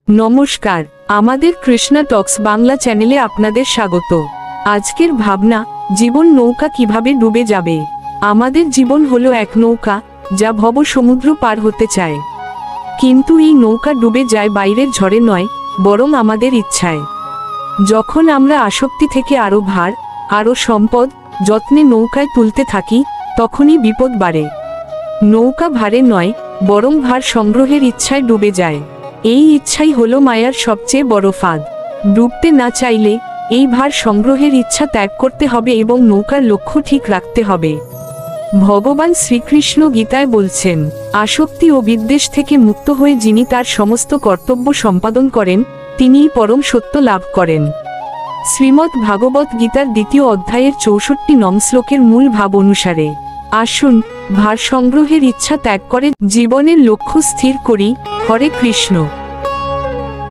নমস্কার, আমাদের কৃষ্ণা টক্স বাংলা চ্যানেলে আপনাদের স্বাগত। আজকের ভাবনা, জীবন নৌকা কিভাবে ডুবে যাবে। আমাদের জীবন হলো এক নৌকা, যা ভব সমুদ্র পার হতে চায়। কিন্তু এই নৌকা ডুবে যায় বাইরের ঝড়ে নয়, বরং আমাদের ইচ্ছায়। যখন আমরা আসক্তি থেকে আরো ভার, আরো সম্পদ, যত্নে নৌকায় তুলতে থাকি, তখনই বিপদ বাড়ে। নৌকা ভারে নয়, বরং ভার সংগ্রহের ইচ্ছায় ডুবে যায়। এই ইচ্ছাই হলো মায়ার সবচেয়ে বড় ফাঁদ। ডুবতে না চাইলে এই ভার সংগ্রহের ইচ্ছা ত্যাগ করতে হবে এবং নৌকার লক্ষ্য ঠিক রাখতে হবে। ভগবান শ্রীকৃষ্ণ গীতায় বলছেন, আসক্তি ও বিদ্বেষ থেকে মুক্ত হয়ে যিনি তার সমস্ত কর্তব্য সম্পাদন করেন, তিনিই পরম সত্য লাভ করেন। শ্রীমদ্ ভাগবত গীতার ২য় অধ্যায়ের ৬৪ নং শ্লোকের মূল ভাব অনুসারে, আসুন ভার সংগ্রহের ইচ্ছা ত্যাগ করে জীবনের লক্ষ্য স্থির করি। হরে কৃষ্ণ।